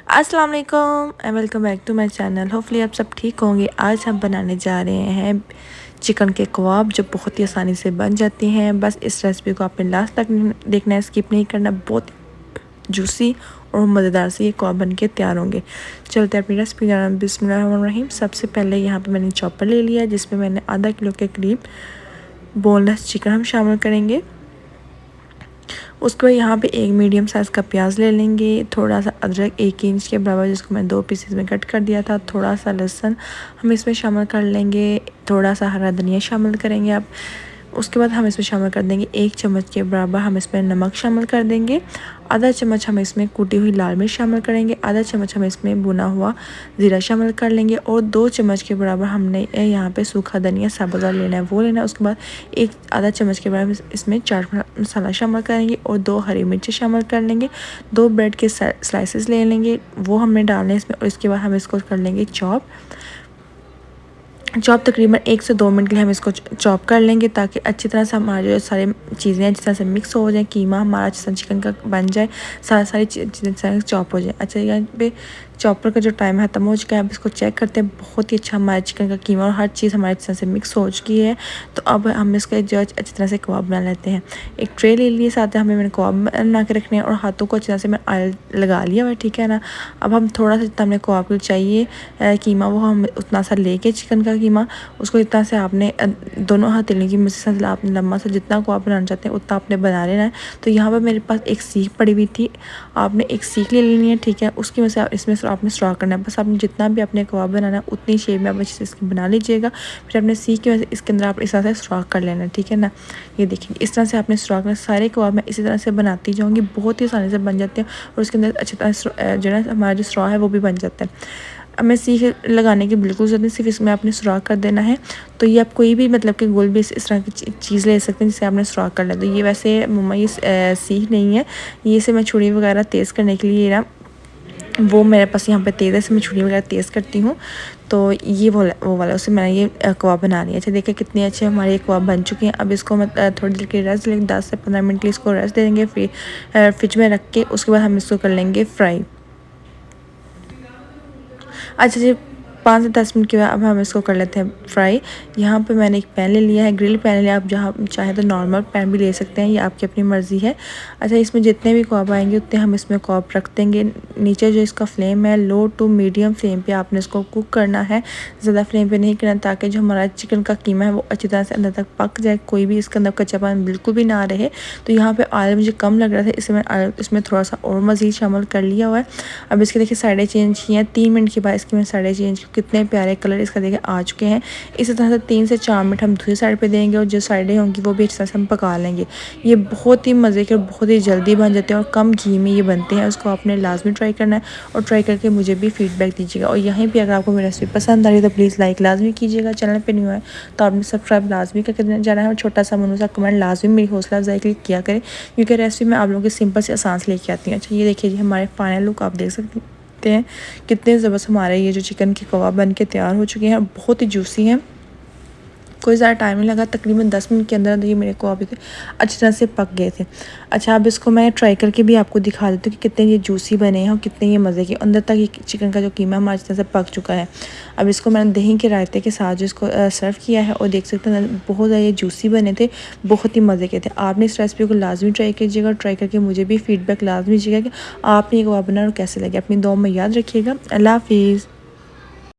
अस्सलाम वालेकुम and welcome back to my channel. Hopefully आप सब ठीक होंगे। आज हम बनाने जा रहे हैं चिकन के कबाब जो बहुत ही आसानी से बन जाते हैं। बस इस रेसिपी को आपने लास्ट तक देखना है, स्किप नहीं करना। बहुत जूसी और मज़ेदार से ये कबाब बन के तैयार होंगे। चलते हैं अपनी रेसिपी जाना। बिस्मिल्लाहिर्रहमानिर्रहीम। सबसे पहले यहाँ पे मैंने चॉपर ले लिया जिसमें मैंने आधा किलो के करीब बोनलेस चिकन हम शामिल करेंगे। उसके बाद यहाँ पे एक मीडियम साइज़ का प्याज ले लेंगे, थोड़ा सा अदरक 1 इंच के बराबर जिसको मैं 2 पीसेस में कट कर दिया था, थोड़ा सा लहसुन हम इसमें शामिल कर लेंगे, थोड़ा सा हरा धनिया शामिल करेंगे आप। उसके बाद हम इसमें शामिल कर देंगे 1 चम्मच के बराबर हम इसमें नमक शामिल कर देंगे, आधा चम्मच हम इसमें कूटी हुई लाल मिर्च शामिल करेंगे, आधा चम्मच हम इसमें भुना हुआ ज़ीरा शामिल कर लेंगे और 2 चम्मच के बराबर हमने यहाँ पे सूखा धनिया साबुत लेना है वो लेना है। उसके बाद आधा चम्मच के बराबर इसमें चाट मसाला शामिल करेंगे और 2 हरी मिर्ची शामिल कर लेंगे, 2 ब्रेड के स्लाइसेस ले लेंगे वो हमने डालने इसमें। और इसके बाद हम इसको कर लेंगे चॉप तकरीबन 1 से 2 मिनट के लिए हम इसको चॉप कर लेंगे ताकि अच्छी तरह से हमारे जो सारी चीज़ें हैं जिस तरह से मिक्स हो जाए, कीमा हमारा जिस तरह चिकन का बन जाए, सारी चीज़ें चॉप हो जाए। अच्छा, यहाँ पे चॉपर का जो टाइम ख़त्म हो चुका है। अब इसको चेक करते हैं। बहुत ही अच्छा हमारे चिकन का कीमा और हर चीज़ हमारे जिस तरह से मिक्स हो चुकी है। तो अब हम इसका जो अच्छी तरह से कबाब बना लेते हैं। एक ट्रे ले लिए, साथ में मैंने कबाब बना के रखने हैं और हाथों को अच्छी तरह से मैं ऑयल लगा लिया हुआ है, ठीक है ना। अब हम थोड़ा सा जितना हमें कबाब को चाहिए कीमा वो हम उतना सा लेके चिकन का कीमा उसको इतना से आपने दोनों हथेलियों की मदद से आपने लम्बा सा जितना को आप बनाना चाहते हैं उतना आपने बना लेना है। तो यहाँ पर मेरे पास एक सीख पड़ी हुई थी, आपने एक सीख ले लेनी है, ठीक है। उसकी वजह से इसमें आपने स्ट्रॉ करना है। बस आपने जितना भी अपने कबाब बनाना है उतनी शेप में आप अच्छे से इसकी बना लीजिएगा। फिर अपने सीख की वजह से इसके अंदर आप इस तरह से स्ट्रॉ कर लेना है, ठीक है ना। ये देखिए इस तरह से आपने स्ट्रॉ करना। सारे कबाब मैं इसी तरह से बनाती जाऊँगी, बहुत ही आसानी से बन जाते हैं और उसके अंदर अच्छी तरह जो है हमारा जो स्ट्रॉ है वो भी बन जाता है। अब मैं सीख लगाने की बिल्कुल ज़रूरत नहीं, सिर्फ इसमें आपने सुराख कर देना है। तो ये आप कोई भी मतलब कि गोल भी इस तरह की चीज़ ले सकते हैं जिसे आपने सुराख कर लिया। तो ये वैसे मम्मा ये सीख नहीं है, ये से मैं छुरी वगैरह तेज़ करने के लिए ना वो मेरे पास यहाँ पे तेज़ है, मैं छुरी वगैरह तेज़ करती हूँ। तो ये वो वाला उससे मैंने ये कबाब बना लिया। अच्छा देखिए कितने अच्छे हमारे ये कबाब बन चुके हैं। अब इसको मैं थोड़ी देर के रेस्ट लेंगे, 10 से 15 मिनट के लिए इसको रेस्ट दे देंगे फिर फ्रिज में रख के। उसके बाद हम इसको कर लेंगे फ्राई। अच्छा जी, 5 से 10 मिनट के बाद अब हम इसको कर लेते हैं फ्राई। यहाँ पे मैंने एक पैन ले लिया है, ग्रिल पैन लिया। आप जहाँ चाहे तो नॉर्मल पैन भी ले सकते हैं, ये आपकी अपनी मर्ज़ी है। अच्छा, इसमें जितने भी कबाब आएंगे उतने हम इसमें कबाब रख देंगे। नीचे जो इसका फ्लेम है लो टू मीडियम फ्लेम पे आपने इसको कुक करना है, ज़्यादा फ्लेम पे नहीं करना, ताकि जो हमारा चिकन का कीमा है वो अच्छी तरह से अंदर तक पक जाए, कोई भी इसके अंदर कच्चापन बिल्कुल भी ना रहे। तो यहाँ पर ऑयल मुझे कम लग रहा था, इसमें थोड़ा सा और मज़ीद शामिल कर लिया हुआ है। अब इसके देखिए साइडें चेंज की हैं, 3 मिनट के बाद इसकी मैंने साइडें चेंज की। कितने प्यारे कलर इसका देखिए आ चुके हैं। इसी तरह से 3 से 4 मिनट हम दूसरी साइड पे देंगे और जो साइडें होंगी वो भी अच्छी तरह से हम पका लेंगे। ये बहुत ही मज़े के और बहुत ही जल्दी बन जाते हैं और कम घी में ये बनते हैं। उसको आपने लाजमी ट्राई करना है और ट्राई करके मुझे भी फीडबैक दीजिएगा। और यहीं पर अगर आपको मेरी रेसिपी पसंद आ रही है तो प्लीज़ लाइक लाजमी कीजिएगा। चैनल पर न्यू है तो आपने सब्सक्राइब लाजमी करके जाना है और छोटा सा मनु सा कमेंट लाजमी मेरी हौसला अफजाई के लिए किया करें, क्योंकि रेसिपी मैं आप लोगों की सिंपल से आसान से लेके आती हूँ। अच्छा, ये देखिए जी हमारे फाइनल लुक आप देख सकते हैं कितने ज़बरदस्त हमारे ये जो चिकन के कबाब बन के तैयार हो चुके हैं। बहुत ही जूसी हैं, कोई ज़्यादा टाइम नहीं लगा, तकरीबन 10 मिनट के अंदर ये मेरे कबाब थे अच्छी तरह से पक गए थे। अच्छा, अब इसको मैं ट्राई करके भी आपको दिखा देती हूँ कि कितने ये जूसी बने हैं और कितने ये मज़े के अंदर तक ये चिकन का जो कीमा हमारा अच्छी तरह से पक चुका है। अब इसको मैंने दही के रायते के साथ जो इसको सर्व किया है और देख सकते हैं बहुत ज़्यादा ये जूसी बने थे, बहुत ही मज़े के थे। आपने इस रेसिपी को लाजमी ट्राई कीजिएगा, ट्राई करके मुझे भी फीडबैक लाजमी दीजिएगा कि आपने ये कबाब बनाना और कैसे लगे। अपनी दुआ में याद रखिएगा। अल्लाह हाफिज़।